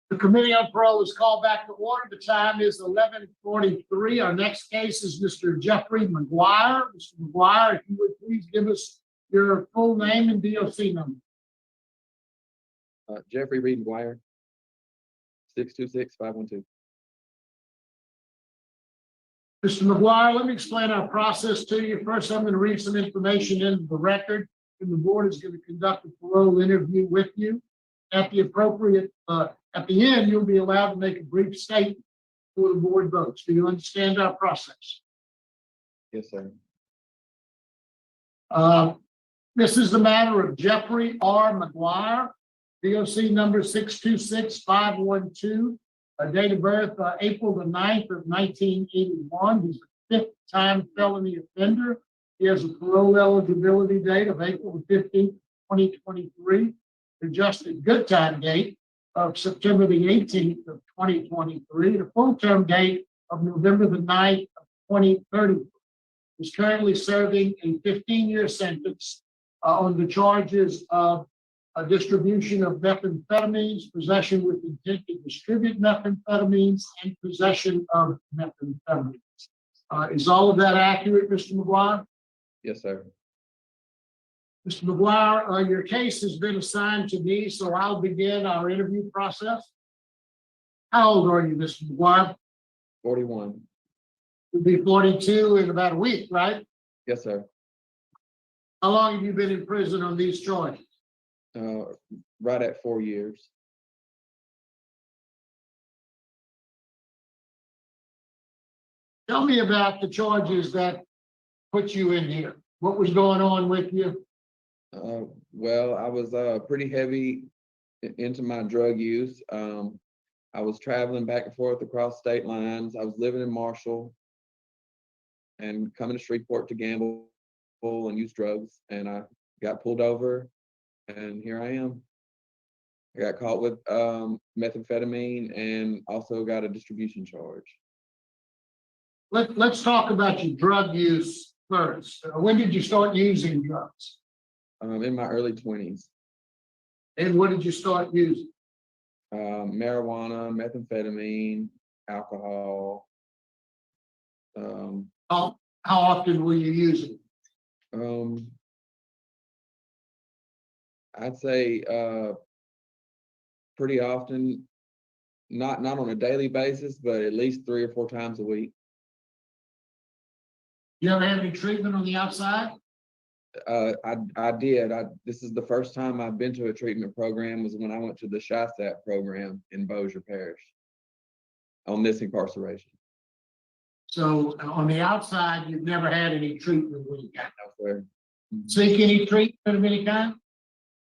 The Committee on Parole is called back to order. The time is 11:43. Our next case is Mr. Jeffrey McQuire. Mr. McQuire, if you would please give us your full name and DOC number. Jeffrey Reed McGuire, 626-512. Mr. McGuire, let me explain our process to you. First, I'm going to read some information into the record, and the board is going to conduct a parole interview with you. At the end, you'll be allowed to make a brief statement before the board votes. Do you understand our process? Yes, sir. This is the matter of Jeffrey R McQuire, DOC number 626-512. Date of birth, April the 9th of 1981. He's a fifth-time felony offender. He has a parole eligibility date of April the 15th, 2023. Adjusted good time date of September the 18th of 2023. The full-term date of November the 9th of 2030. He's currently serving a 15-year sentence on the charges of distribution of methamphetamines, possession with intent to distribute methamphetamines, and possession of methamphetamines. Is all of that accurate, Mr. McGuire? Yes, sir. Mr. McGuire, your case has been assigned to me, so I'll begin our interview process. How old are you, Mr. McGuire? 41. You'll be 42 in about a week, right? Yes, sir. How long have you been in prison on these charges? Right at 4 years. Tell me about the charges that put you in here. What was going on with you? Well, I was pretty heavy into my drug use. I was traveling back and forth across state lines. I was living in Marshall and coming to Shreveport to gamble and use drugs. And I got pulled over, and here I am. I got caught with methamphetamine and also got a distribution charge. Let's talk about your drug use first. When did you start using drugs? In my early 20s. And what did you start using? Marijuana, methamphetamine, alcohol. How often were you using? I'd say pretty often, not on a daily basis, but at least 3 or 4 times a week. You ever have any treatment on the outside? I did. This is the first time I've been to a treatment program was when I went to the SHISAP program in Bossier Parish on this incarceration. So on the outside, you've never had any treatment when you got No, sir. seek any treatment of any kind?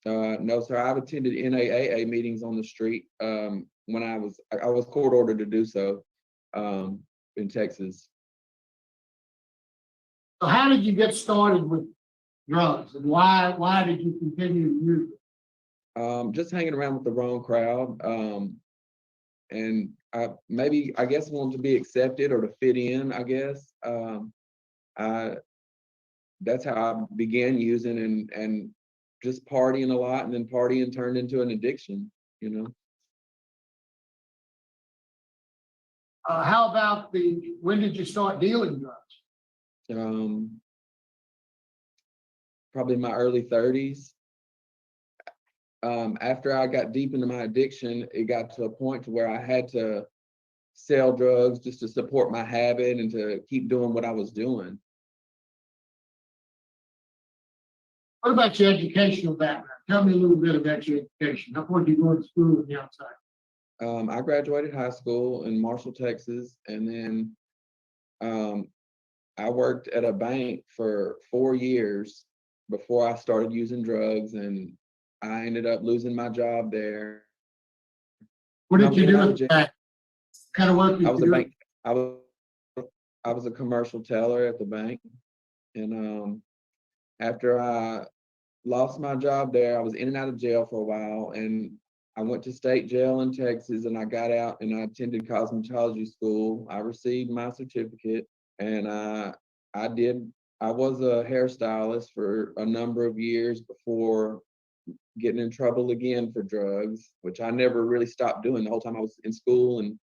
No, sir. I've attended NAAA meetings on the street when I was court ordered to do so in Texas. So how did you get started with drugs, and why did you continue to use it? Just hanging around with the wrong crowd, and I guess wanted to be accepted or to fit in. I guess that's how I began using and just partying a lot, and then partying turned into an addiction. You know. How about when did you start dealing drugs? Probably in my early 30s. After I got deep into my addiction, it got to a point to where I had to sell drugs just to support my habit and to keep doing what I was doing. What about your educational background? Tell me a little bit about your education. How far did you go to school on the outside? I graduated high school in Marshall, Texas, and then I worked at a bank for 4 years before I started using drugs, and I ended up losing my job there. What did you do at the bank? What kind of work did I was you a do? bank. I was a commercial teller at the bank, and after I lost my job there, I was in and out of jail for a while, and I went to state jail in Texas, and I got out and I attended cosmetology school. I received my certificate, and I was a hairstylist for a number of years before getting in trouble again for drugs, which I never really stopped doing the whole time I was in school, and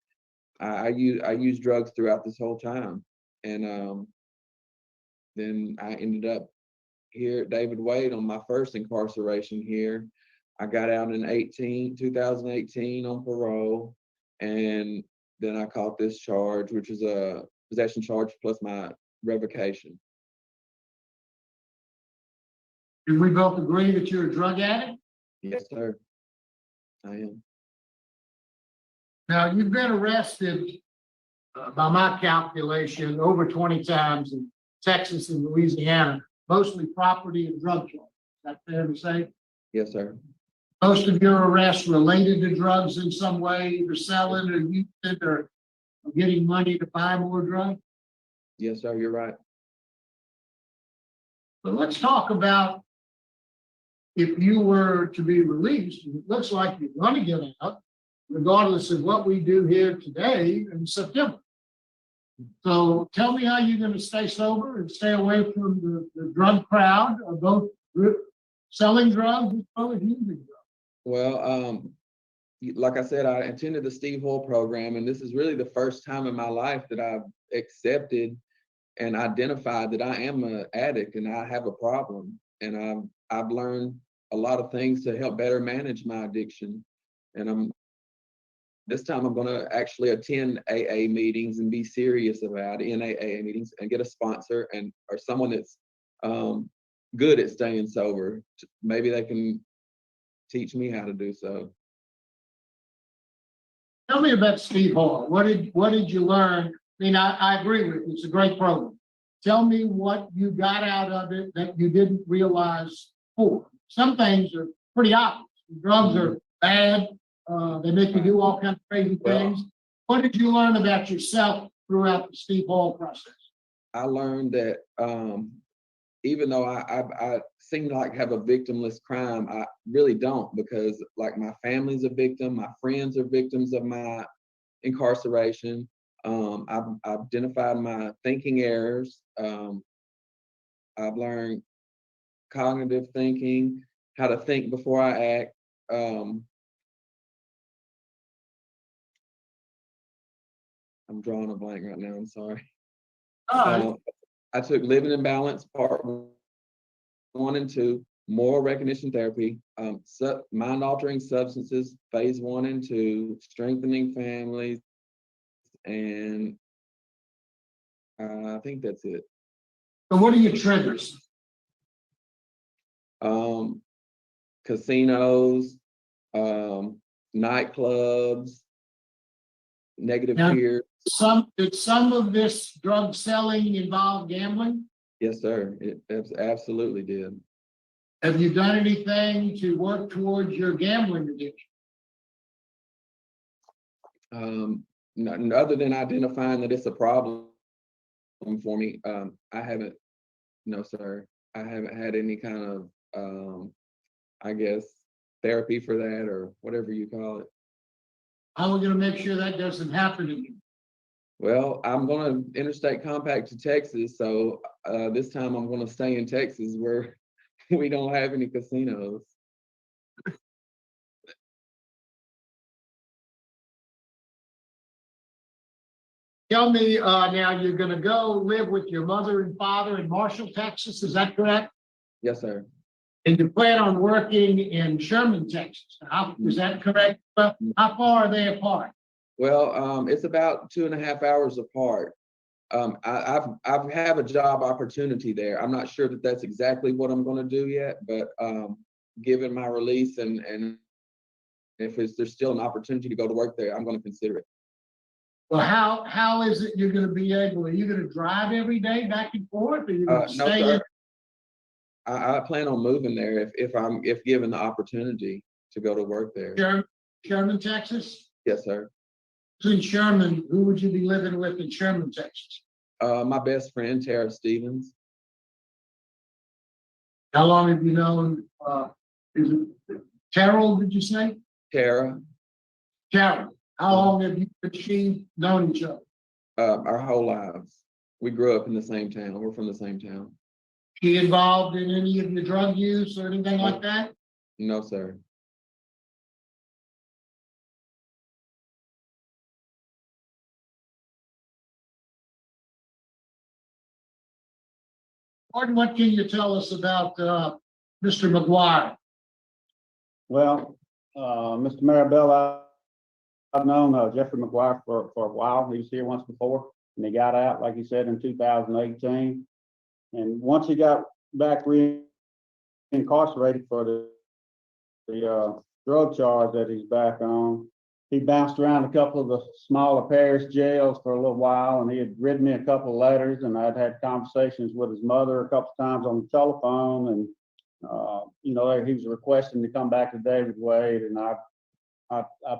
I used drugs throughout this whole time, and then I ended up here at David Wade on my first incarceration here. I got out in 2018 on parole, and then I caught this charge, which is a possession charge plus my revocation. Do we both agree that you're a drug addict? Yes, sir. I am. Now, you've been arrested, by my calculation, over 20 times in Texas and Louisiana, mostly property and drug charges. Is that fair to say? Yes, sir. Most of your arrests related to drugs in some way, either selling or using or getting money to buy more drugs. Yes, sir. You're right. But let's talk about if you were to be released, and it looks like you're going to get out, regardless of what we do here today in September. So tell me how you're going to stay sober and stay away from the drug crowd, of both selling drugs as well as using drugs. Well, like I said, I attended the Steve Hoyle program, and this is really the first time in my life that I've accepted and identified that I am an addict and I have a problem. And I've learned a lot of things to help better manage my addiction. And this time I'm going to actually attend AA meetings and be serious about it, in AA meetings, and get a sponsor or someone that's good at staying sober. Maybe they can teach me how to do so. Tell me about Steve Hall. What did you learn? I mean, I agree with you. It's a great program. Tell me what you got out of it that you didn't realize before. Some things are pretty obvious. Drugs are bad. They make you do all kinds of crazy things. What did you learn about yourself throughout the Steve Hall process? I learned that even though I seem to like have a victimless crime, I really don't, because like my family's a victim, my friends are victims of my incarceration. I've identified my thinking errors. I've learned cognitive thinking, how to think before I act. I'm drawing a blank right now, I'm sorry. I took Living in Balance, part 1 and 2, moral recognition therapy, mind-altering substances, phase 1 and 2, strengthening families, and I think that's it. So what are your triggers? Casinos, nightclubs, negative fear. Did some of this drug selling involve gambling? Yes, sir. It absolutely did. Have you done anything to work towards your gambling addiction? Other than identifying that it's a problem for me, I haven't. No, sir. I haven't had any kind of, I guess, therapy for that, or whatever you call it. How are we going to make sure that doesn't happen to you? Well, I'm going to interstate compact to Texas, so this time I'm going to stay in Texas where we don't have any casinos. Tell me now, you're going to go live with your mother and father in Marshall, Texas. Is that correct? Yes, sir. And you plan on working in Sherman, Texas. Is that correct? How far are they apart? Well, it's about 2.5 hours apart. I have a job opportunity there. I'm not sure that that's exactly what I'm going to do yet, but given my release and if there's still an opportunity to go to work there, I'm going to consider it. Well, how is it you're going to be able? Are you going to drive every day back and forth, or you going to stay? No, sir. I plan on moving there if given the opportunity to go to work there. Sherman, Texas? Yes, sir. In Sherman, who would you be living with in Sherman, Texas? My best friend, Tara Stevens. How long have you known, is it Terrell, did you say? Tara. Terrell. How long have you and she known each other? Our whole lives. We grew up in the same town. We're from the same town. She involved in any of your drug use or anything like that? No, sir. Gordon, what can you tell us about Mr. McGuire? Well, Mr. Marabella, I've known Jeffrey McGuire for a while. He was here once before, and he got out, like he said, in 2018. And once he got back reincarcerated for the drug charge that he's back on, he bounced around a couple of the smaller parish jails for a little while, and he had written me a couple of letters, and I'd had conversations with his mother a couple of times on the telephone, and you know, he was requesting to come back to David Wade, and I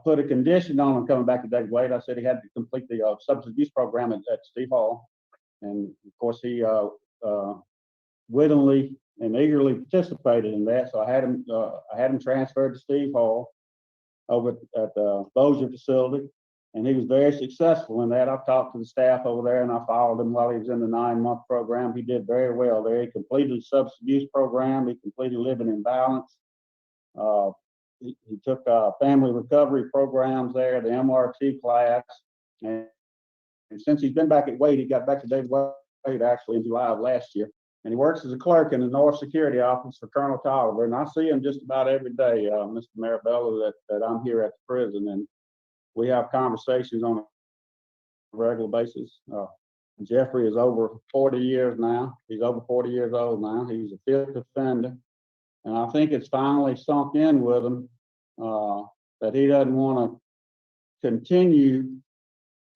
put a condition on him coming back to David Wade. I said he had to complete the substance abuse program at Steve Hall, and of course he willingly and eagerly participated in that. So I had him transferred to Steve Hall over at the Bossier facility, and he was very successful in that. I've talked to the staff over there, and I followed him while he was in the 9-month program. He did very well there. He completed the substance abuse program. He completed living in balance. He took family recovery programs there, the MRT class, and since he's been back at Wade, he got back to David Wade actually in July of last year. And he works as a clerk in the North Security Office for Colonel Tolliver. And I see him just about every day, Mr. Marabella, that I'm here at the prison. And we have conversations on a regular basis. Jeffrey is over 40 years now. He's over 40 years old now. He's a fifth offender. And I think it's finally sunk in with him that he doesn't want to continue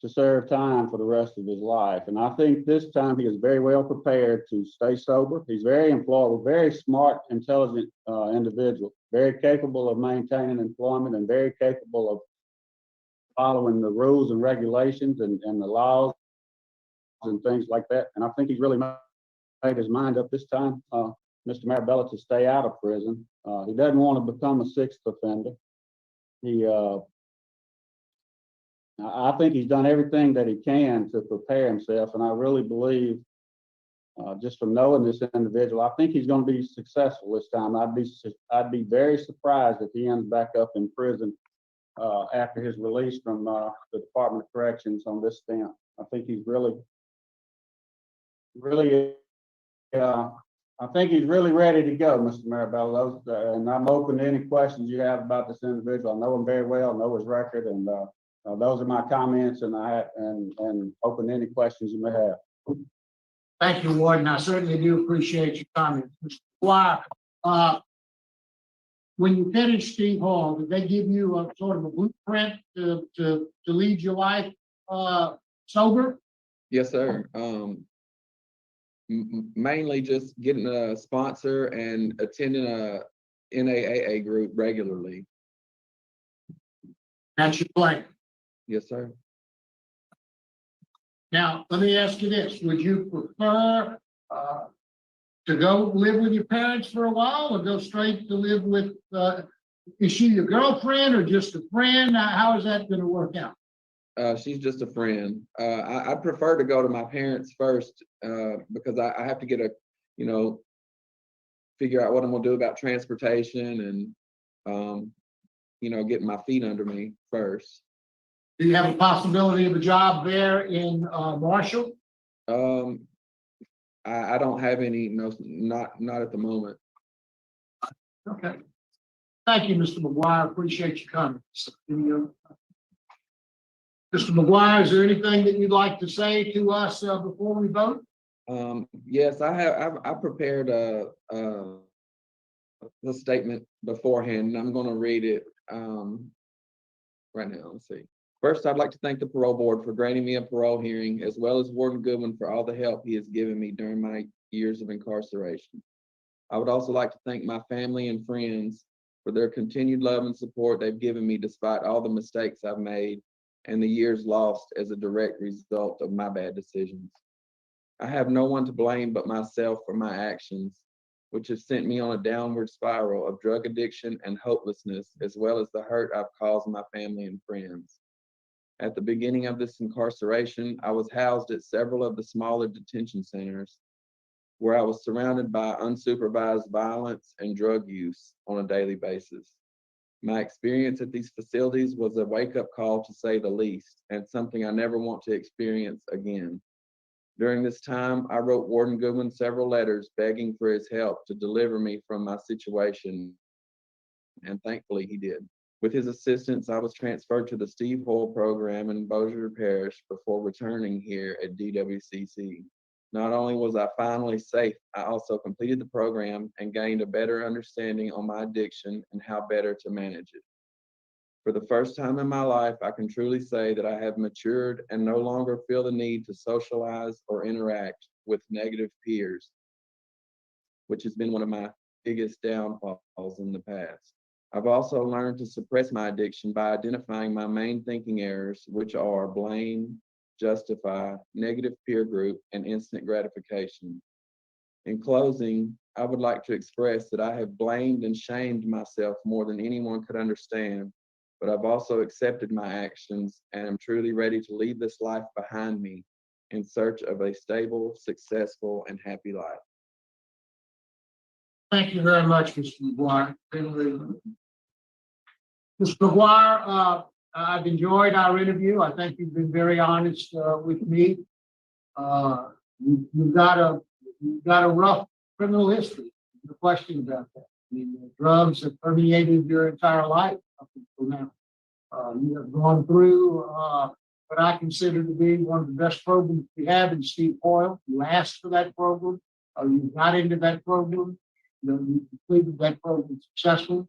to serve time for the rest of his life. And I think this time he is very well prepared to stay sober. He's very employable, very smart, intelligent individual, very capable of maintaining employment and very capable of following the rules and regulations and the laws and things like that. And I think he's really made his mind up this time, Mr. Marabella, to stay out of prison. He doesn't want to become a sixth offender. I think he's done everything that he can to prepare himself, and I really believe, just from knowing this individual, I think he's going to be successful this time. I'd be very surprised if he ends back up in prison after his release from the Department of Corrections on this stamp. I think he's really, I think he's really ready to go, Mr. Marabella. And I'm open to any questions you have about this individual. I know him very well, know his record, and those are my comments, and open to any questions you may have. Thank you, Warden. I certainly do appreciate your comments. Mr. McGuire, when you finished Steve Hall, did they give you a sort of a blueprint to lead your life sober? Yes, sir. Mainly just getting a sponsor and attending a NAAA group regularly. That's your plan. Yes, sir. Now, let me ask you this. Would you prefer to go live with your parents for a while or go straight to live with, is she your girlfriend or just a friend? How is that going to work out? She's just a friend. I prefer to go to my parents first because I have to get figure out what I'm going to do about transportation and, getting my feet under me first. Do you have a possibility of a job there in Marshall? I don't have any, not at the moment. Okay. Thank you, Mr. McGuire. Appreciate your comments. Mr. McGuire, is there anything that you'd like to say to us before we vote? Yes, I prepared a statement beforehand, and I'm going to read it right now. Let's see. First, I'd like to thank the parole board for granting me a parole hearing, as well as Warden Goodwin for all the help he has given me during my years of incarceration. I would also like to thank my family and friends for their continued love and support they've given me despite all the mistakes I've made and the years lost as a direct result of my bad decisions. I have no one to blame but myself for my actions, which have sent me on a downward spiral of drug addiction and hopelessness, as well as the hurt I've caused my family and friends. At the beginning of this incarceration, I was housed at several of the smaller detention centers. where I was surrounded by unsupervised violence and drug use on a daily basis. My experience at these facilities was a wake-up call, to say the least, and something I never want to experience again. During this time, I wrote Warden Goodwin several letters begging for his help to deliver me from my situation, and thankfully he did. With his assistance, I was transferred to the Steve Hoyle program in Bossier Parish before returning here at DWCC. Not only was I finally safe, I also completed the program and gained a better understanding on my addiction and how better to manage it. For the first time in my life, I can truly say that I have matured and no longer feel the need to socialize or interact with negative peers, which has been one of my biggest downfalls in the past. I've also learned to suppress my addiction by identifying my main thinking errors, which are blame, justify, negative peer group, and instant gratification. In closing, I would like to express that I have blamed and shamed myself more than anyone could understand, but I've also accepted my actions and am truly ready to leave this life behind me in search of a stable, successful, and happy life. Thank you very much, Mr. McGuire. Mr. McGuire, I've enjoyed our interview. I think you've been very honest with me. You've got a rough criminal history. No question about that. I mean, drugs have permeated your entire life up until now. You have gone through what I consider to be one of the best programs we have in Steve Hoyle. You asked for that program. You got into that program. You completed that program successfully.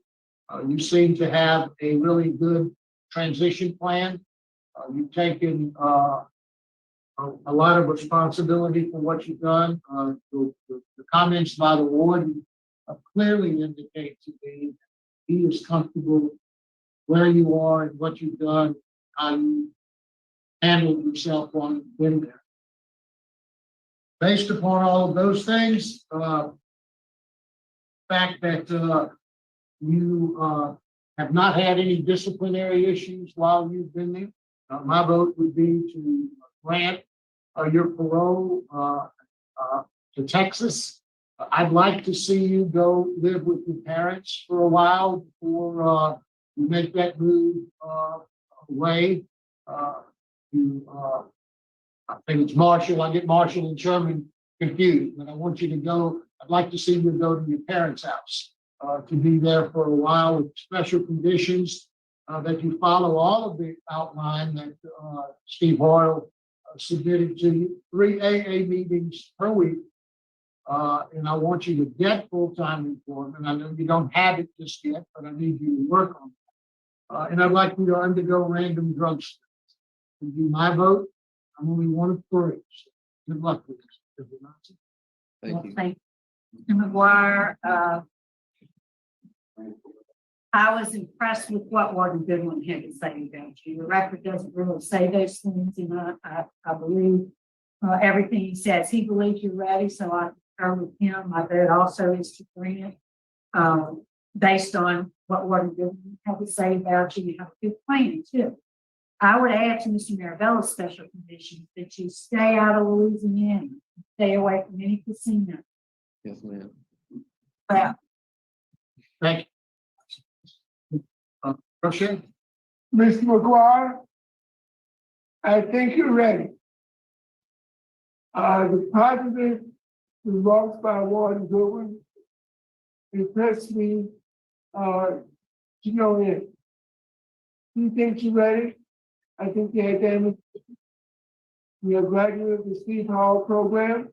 You seem to have a really good transition plan. You've taken a lot of responsibility for what you've done. The comments by the warden clearly indicate to me that he is comfortable where you are and what you've done, how you handled yourself while you've been there. Based upon all of those things, fact that you have not had any disciplinary issues while you've been there, my vote would be to grant your parole to Texas. I'd like to see you go live with your parents for a while before you make that move away. I think it's Marshall. I get Marshall and Sherman confused, but I want you to go. I'd like to see you go to your parents' house to be there for a while with special conditions, that you follow all of the outline that Steve Hoyle submitted to you, 3 AA meetings per week. And I want you to get full-time employment. I know you don't have it just yet, but I need you to work on it. And I'd like you to undergo random drug studies. And do my vote. I'm only one of 3. So good luck with this. Thank you. Thank you, Mr. McGuire. I was impressed with what Warden Goodwin had to say about you. The record doesn't really say those things, and I believe everything he says. He believes you're ready, so I concur with him. My vote also is to grant, based on what Warden Goodwin had to say about you. You have a good plan too. I would add to Mr. Marabella's special conditions that you stay out of Louisiana, stay away from any casino. Yes, ma'am. Well, Thank you. Rochelle? Mr. McGuire, I think you're ready. The positive remarks by Warden Goodwin impressed me to no end. He thinks you're ready. I think you had demonstrated. You're a graduate of the Steve Hall program.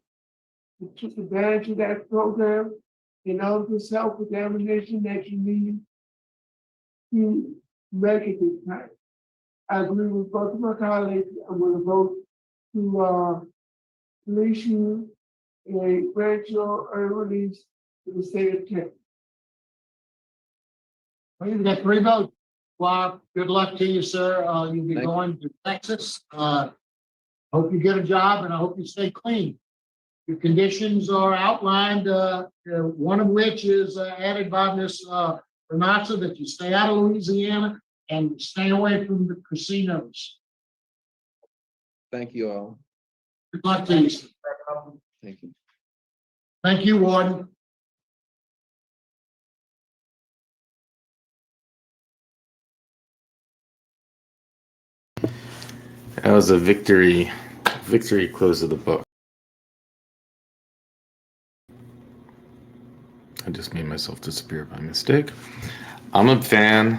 You took advantage of that program in order to self-examination that you need to make it this time. I agree with both of my colleagues. I'm going to vote to release you and grant your early release to the state of Texas. Well, you've got 3 votes. Well, good luck to you, sir. You'll be Thank going to Texas. Hope you get a job, and I hope you stay clean. Your conditions are outlined, one of which is added by Ms. Renata, that you stay out of Louisiana and stay away from the casinos. Thank you all. Good luck to you, sir. Thank you. Thank you, Warden. That was a victory close of the book. I just made myself disappear by mistake. I'm a fan.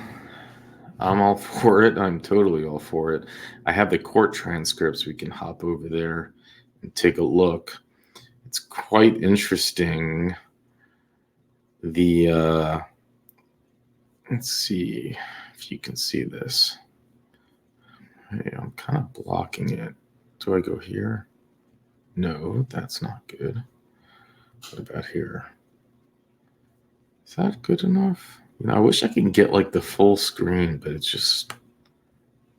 I'm all for it. I'm totally all for it. I have the court transcripts. We can hop over there and take a look. It's quite interesting. Let's see if you can see this. Hey, I'm kind of blocking it. Do I go here? No, that's not good. What about here? Is that good enough? You know, I wish I could get like the full screen, but it's just,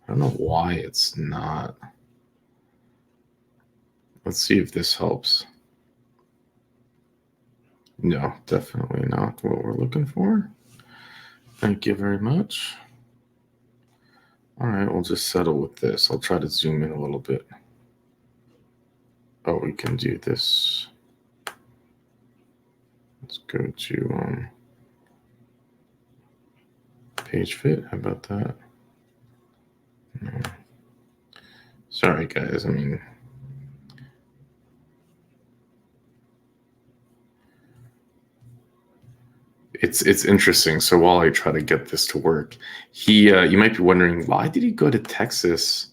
I don't know why it's not. Let's see if this helps. No, definitely not what we're looking for. Thank you very much. All right, we'll just settle with this. I'll try to zoom in a little bit. Oh, we can do this. Let's go to page fit. How about that? No. Sorry, guys. I mean, it's interesting. So while I try to get this to work, you might be wondering, why did he go to Texas?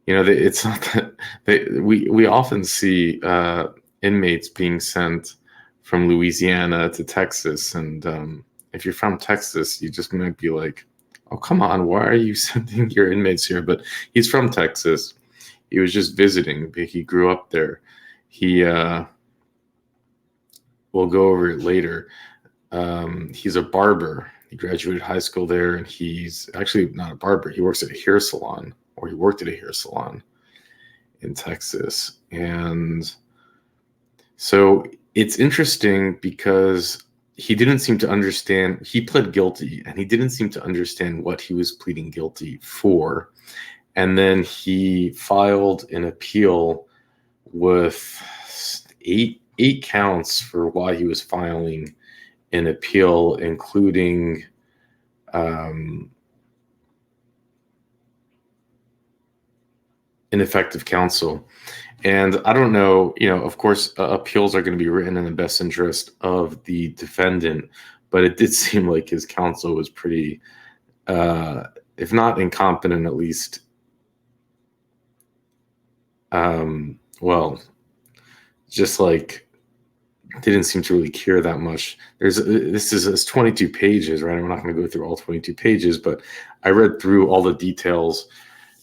You know, it's not that we often see inmates being sent from Louisiana to Texas, and if you're from Texas, you just might be like, oh, come on, why are you sending your inmates here? But he's from Texas. He was just visiting. He grew up there. We'll go over it later. He's a barber. He graduated high school there, and he's actually not a barber. He works at a hair salon, or he worked at a hair salon in Texas. And so it's interesting because he didn't seem to understand. He pled guilty, and he didn't seem to understand what he was pleading guilty for. And then he filed an appeal with eight counts for why he was filing an appeal, including ineffective counsel. And I don't know, you know, of course, appeals are going to be written in the best interest of the defendant, but it did seem like his counsel was pretty, if not incompetent, at least, well, just like didn't seem to really care that much. This is 22 pages, right? I'm not going to go through all 22 pages, but I read through all the details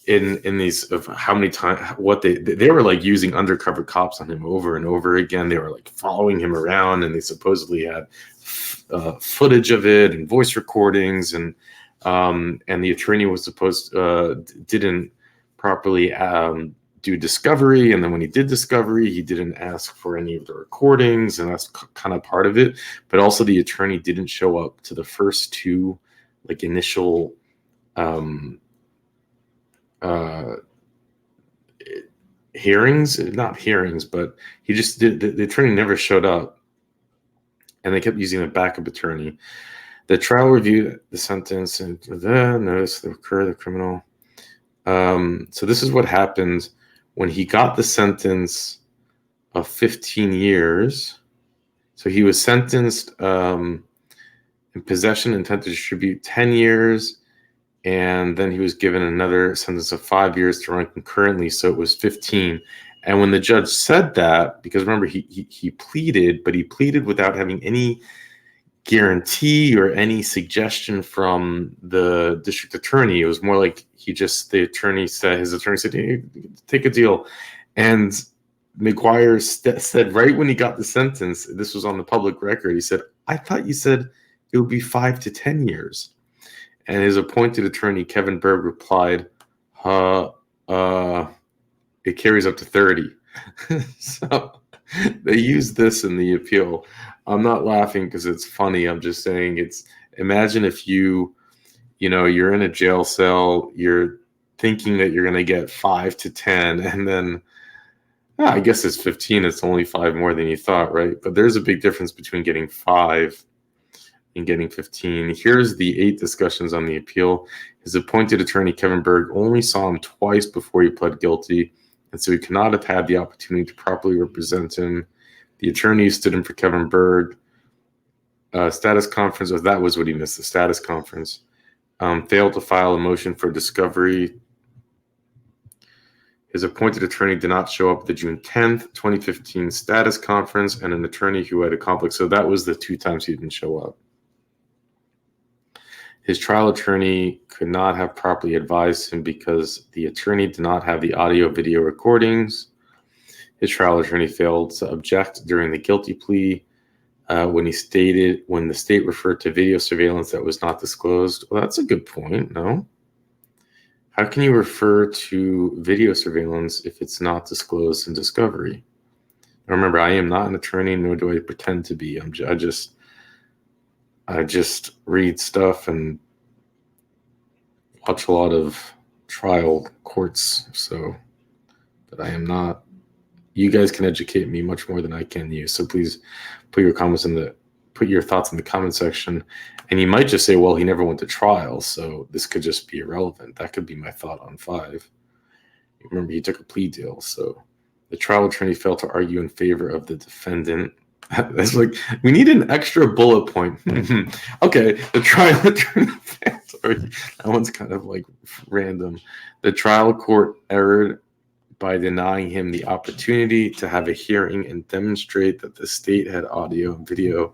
in these of how many times what they were like using undercover cops on him over and over again. They were like following him around, and they supposedly had footage of it and voice recordings, and the attorney was didn't properly do discovery, and then when he did discovery, he didn't ask for any of the recordings, and that's kind of part of it. But also, the attorney didn't show up to the first two like initial hearings, not hearings, but he just did. The attorney never showed up, and they kept using a backup attorney. The trial reviewed the sentence and notice the occur the criminal. So this is what happened when he got the sentence of 15 years. So he was sentenced in possession, intent to distribute 10 years. And then he was given another sentence of 5 years to run concurrently. So it was 15. And when the judge said that, because remember, he pleaded, but he pleaded without having any guarantee or any suggestion from the district attorney. It was more like his attorney said, hey, take a deal. And McQuire said right when he got the sentence, this was on the public record, he said, I thought you said it would be 5 to 10 years. And his appointed attorney, Kevin Berg, replied, it carries up to 30. So they used this in the appeal. I'm not laughing because it's funny. I'm just saying imagine if you're in a jail cell, you're thinking that you're going to get 5 to 10, and then I guess it's 15. It's only 5 more than you thought, right? But there's a big difference between getting 5 and getting 15. Here's the 8 discussions on the appeal. His appointed attorney, Kevin Berg, only saw him twice before he pled guilty, and so he could not have had the opportunity to properly represent him. The attorney who stood in for Kevin Berg, status conference, that was what he missed, the status conference, failed to file a motion for discovery. His appointed attorney did not show up at the June 10th, 2015 status conference, and an attorney who had a conflict. So that was the 2 times he didn't show up. His trial attorney could not have properly advised him because the attorney did not have the audio video recordings. His trial attorney failed to object during the guilty plea when the state referred to video surveillance that was not disclosed. Well, that's a good point, no? How can you refer to video surveillance if it's not disclosed in discovery? Remember, I am not an attorney, nor do I pretend to be. I just read stuff and watch a lot of trial courts. So, but I am not. You guys can educate me much more than I can you. So please put your thoughts in the comment section. And you might just say, well, he never went to trial, so this could just be irrelevant. That could be my thought on 5. Remember, he took a plea deal, so the trial attorney failed to argue in favor of the defendant. That's like, we need an extra bullet point. Okay, the trial attorney failed to argue. That one's kind of like random. The trial court erred by denying him the opportunity to have a hearing and demonstrate that the state had audio and video.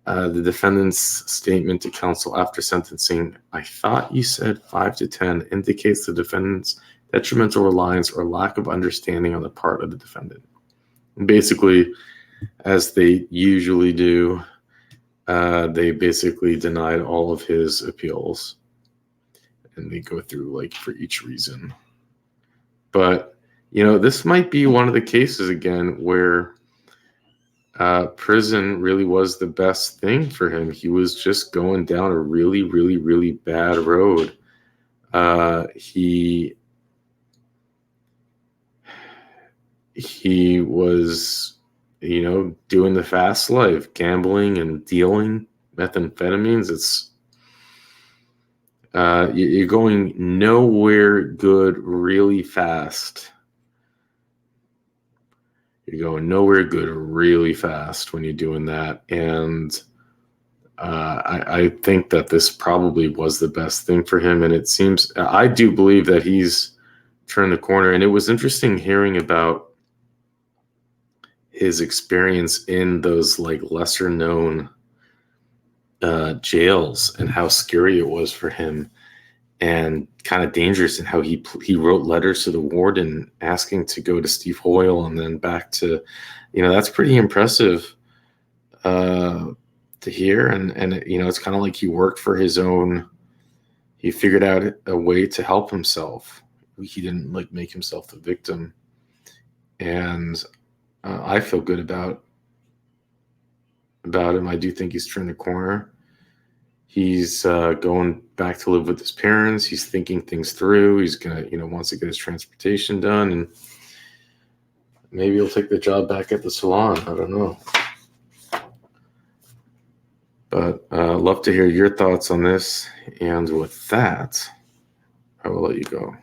The defendant's statement to counsel after sentencing, I thought you said 5 to 10, indicates the defendant's detrimental reliance or lack of understanding on the part of the defendant. And basically, as they usually do, they basically denied all of his appeals. And they go through like for each reason. But, this might be one of the cases again where prison really was the best thing for him. He was just going down a really, really, really bad road. He was, doing the fast life, gambling and dealing methamphetamines. It's you're going nowhere good really fast. You're going nowhere good really fast when you're doing that. And I think that this probably was the best thing for him. And it seems, I do believe that he's turned the corner. And it was interesting hearing about his experience in those like lesser known jails and how scary it was for him and kind of dangerous, and how he wrote letters to the warden asking to go to Steve Hoyle and then back to, that's pretty impressive to hear. And it's kind of like he worked for his own, he figured out a way to help himself. He didn't like make himself the victim. And I feel good about him. I do think he's turned the corner. He's going back to live with his parents. He's thinking things through. He's gonna, wants to get his transportation done, and maybe he'll take the job back at the salon. I don't know. But love to hear your thoughts on this. And with that, I will let you go.